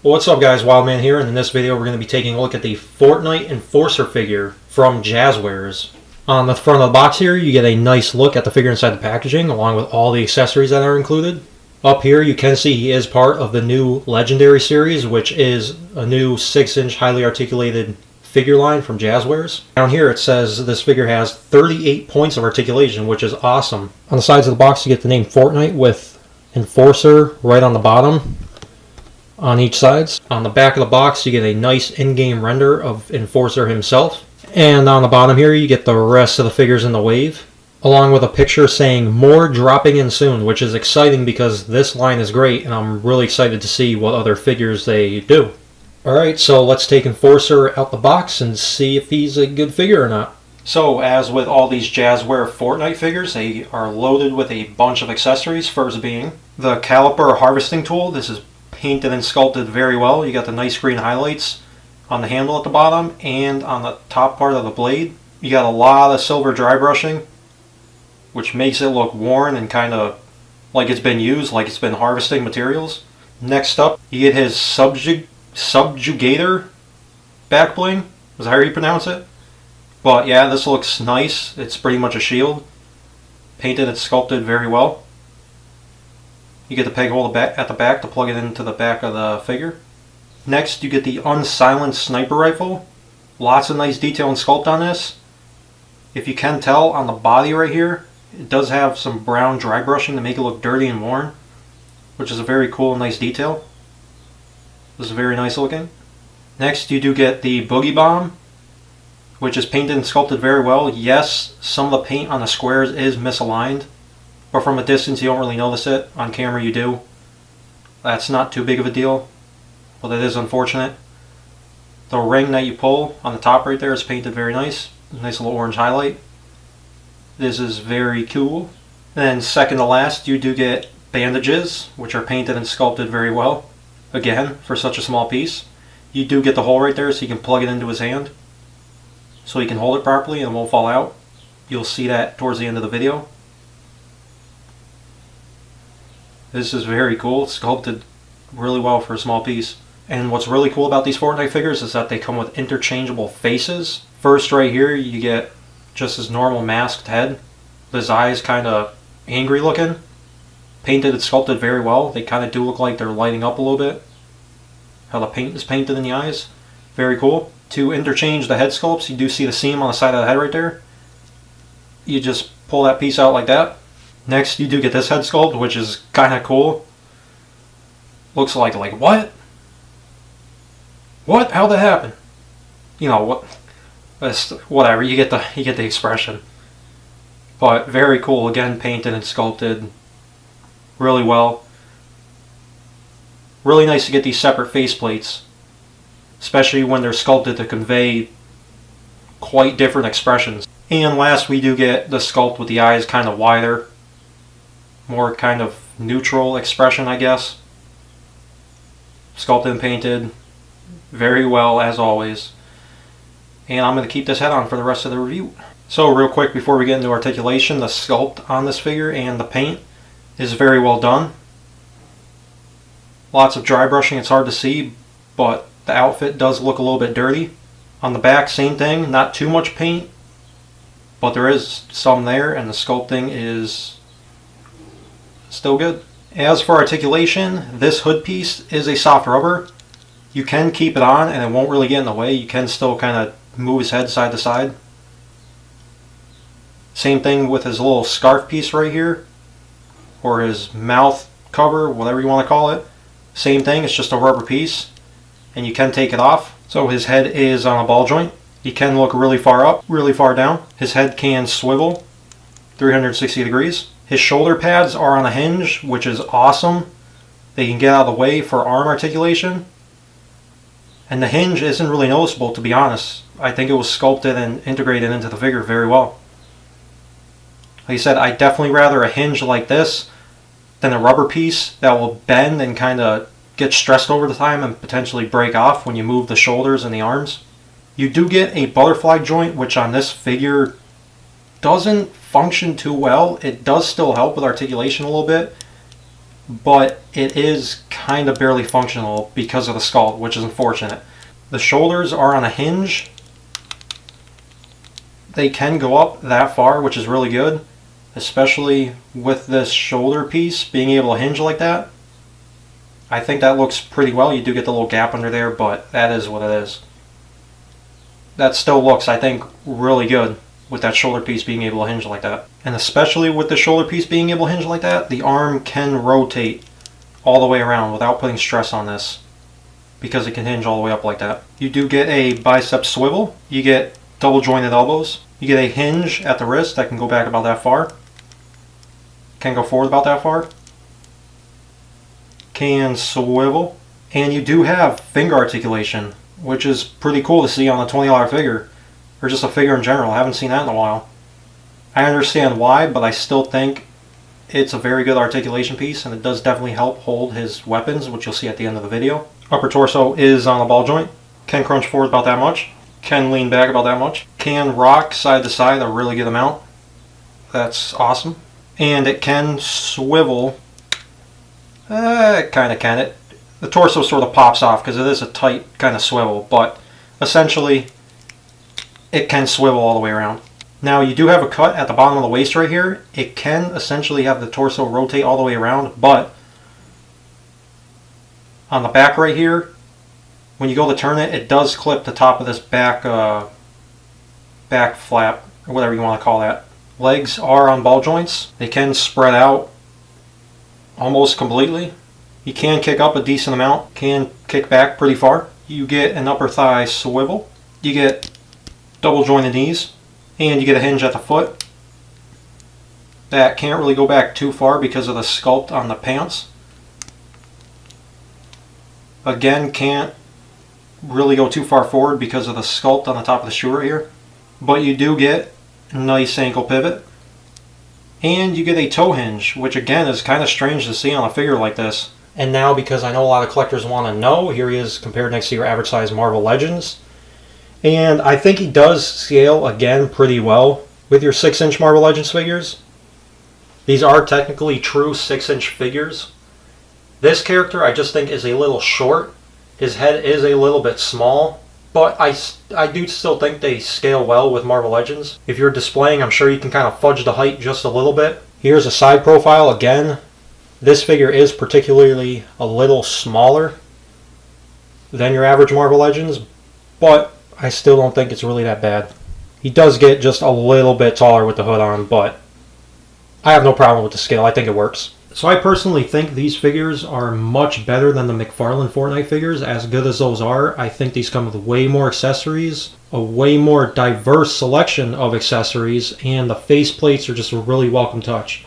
What's up guys, Wildman here, and in this video we're going to be taking a look at the Fortnite Enforcer figure from Jazwares. On the front of the box here you get a nice look at the figure inside the packaging along with all the accessories that are included. Up here you can see he is part of the new Legendary series, which is a new 6-inch highly articulated figure line from Jazwares. Down here it says this figure has 38 points of articulation, which is awesome. On the sides of the box you get the name Fortnite with Enforcer right on the bottom. On each sides. On the back of the box you get a nice in-game render of Enforcer himself. And on the bottom here you get the rest of the figures in the wave, along with a picture saying more dropping in soon, which is exciting because this line is great and I'm really excited to see what other figures they do. Alright, so let's take Enforcer out the box and see if he's a good figure or not. So as with all these Jazwares Fortnite figures, they are loaded with a bunch of accessories, first being the caliper harvesting tool. This is painted and sculpted very well. You got the nice green highlights on the handle at the bottom and on the top part of the blade. You got a lot of silver dry brushing, which makes it look worn and kind of like it's been used, like it's been harvesting materials. Next up, you get his subjugator back bling. Is that how you pronounce it? But yeah, this looks nice. It's pretty much a shield. Painted and sculpted very well. You get the peg hole at the back to plug it into the back of the figure. Next, you get the unsilenced sniper rifle. Lots of nice detail and sculpt on this. If you can tell on the body right here, it does have some brown dry brushing to make it look dirty and worn, which is a very cool and nice detail. This is very nice looking. Next, you do get the boogie bomb, which is painted and sculpted very well. Yes, some of the paint on the squares is misaligned, but from a distance you don't really notice it. On camera you do. That's not too big of a deal, but it is unfortunate. The ring that you pull on the top right there is painted very nice. Nice little orange highlight. This is very cool. And then second to last, you do get bandages, which are painted and sculpted very well. Again, for such a small piece. You do get the hole right there so you can plug it into his hand, so he can hold it properly and it won't fall out. You'll see that towards the end of the video. This is very cool. It's sculpted really well for a small piece. And what's really cool about these Fortnite figures is that they come with interchangeable faces. First right here you get just his normal masked head. His eyes kind of angry looking. Painted and sculpted very well. They kind of do look like they're lighting up a little bit. How the paint is painted in the eyes. Very cool. To interchange the head sculpts, you do see the seam on the side of the head right there. You just pull that piece out like that. Next, you do get this head sculpt, which is kind of cool. Looks like what? What? How'd that happen? You know what? Whatever. You get the expression. But very cool. Again, painted and sculpted really well. Really nice to get these separate faceplates, especially when they're sculpted to convey quite different expressions. And last, we do get the sculpt with the eyes kind of wider. More kind of neutral expression, I guess. Sculpted and painted very well as always. And I'm going to keep this head on for the rest of the review. So real quick before we get into articulation, the sculpt on this figure and the paint is very well done. Lots of dry brushing, it's hard to see, but the outfit does look a little bit dirty. On the back, same thing, not too much paint, but there is some there, and the sculpting is still good. As for articulation, this hood piece is a soft rubber. You can keep it on and it won't really get in the way. You can still kind of move his head side to side. Same thing with his little scarf piece right here, or his mouth cover, whatever you want to call it. Same thing, it's just a rubber piece and you can take it off. So his head is on a ball joint. He can look really far up, really far down. His head can swivel 360 degrees. His shoulder pads are on a hinge, which is awesome. They can get out of the way for arm articulation. And the hinge isn't really noticeable, to be honest. I think it was sculpted and integrated into the figure very well. Like I said, I'd definitely rather a hinge like this than a rubber piece that will bend and kind of get stressed over the time and potentially break off when you move the shoulders and the arms. You do get a butterfly joint, which on this figure doesn't function too well. It does still help with articulation a little bit, but it is kind of barely functional because of the sculpt, which is unfortunate. The shoulders are on a hinge. They can go up that far, which is really good, especially with this shoulder piece being able to hinge like that. I think that looks pretty well. You do get the little gap under there, but that is what it is. That still looks, I think, really good with that shoulder piece being able to hinge like that. And especially with the shoulder piece being able to hinge like that, the arm can rotate all the way around without putting stress on this, because it can hinge all the way up like that. You do get a bicep swivel. You get double jointed elbows. You get a hinge at the wrist that can go back about that far. Can go forward about that far. Can swivel. And you do have finger articulation, which is pretty cool to see on a $20 figure, or just a figure in general. I haven't seen that in a while. I understand why, but I still think it's a very good articulation piece, and it does definitely help hold his weapons, which you'll see at the end of the video. Upper torso is on a ball joint. Can crunch forward about that much. Can lean back about that much. Can rock side to side a really good amount. That's awesome. And it can swivel. It kind of can. The torso sort of pops off because it is a tight kind of swivel, but essentially it can swivel all the way around. Now you do have a cut at the bottom of the waist right here. It can essentially have the torso rotate all the way around, but on the back right here, when you go to turn it, it does clip the top of this back flap, or whatever you want to call that. Legs are on ball joints. They can spread out almost completely. You can kick up a decent amount, can kick back pretty far. You get an upper thigh swivel. You get double jointed knees, and you get a hinge at the foot. That can't really go back too far because of the sculpt on the pants. Again, can't really go too far forward because of the sculpt on the top of the shoe right here. But you do get a nice ankle pivot. And you get a toe hinge, which again is kind of strange to see on a figure like this. And now, because I know a lot of collectors want to know, here he is compared next to your average size Marvel Legends. And I think he does scale, again, pretty well with your 6-inch Marvel Legends figures. These are technically true 6-inch figures. This character I just think is a little short. His head is a little bit small, but I do still think they scale well with Marvel Legends. If you're displaying, I'm sure you can kind of fudge the height just a little bit. Here's a side profile again. This figure is particularly a little smaller than your average Marvel Legends, but I still don't think it's really that bad. He does get just a little bit taller with the hood on, but I have no problem with the scale. I think it works. So I personally think these figures are much better than the McFarlane Fortnite figures. As good as those are, I think these come with way more accessories, a way more diverse selection of accessories, and the face plates are just a really welcome touch.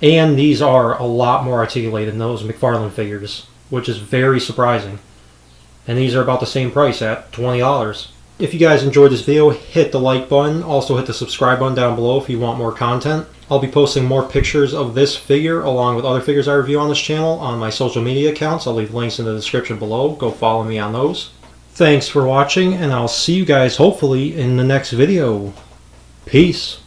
And these are a lot more articulated than those McFarlane figures, which is very surprising. And these are about the same price at $20. If you guys enjoyed this video, hit the like button. Also hit the subscribe button down below if you want more content. I'll be posting more pictures of this figure along with other figures I review on this channel on my social media accounts. I'll leave links in the description below. Go follow me on those. Thanks for watching, and I'll see you guys hopefully in the next video. Peace.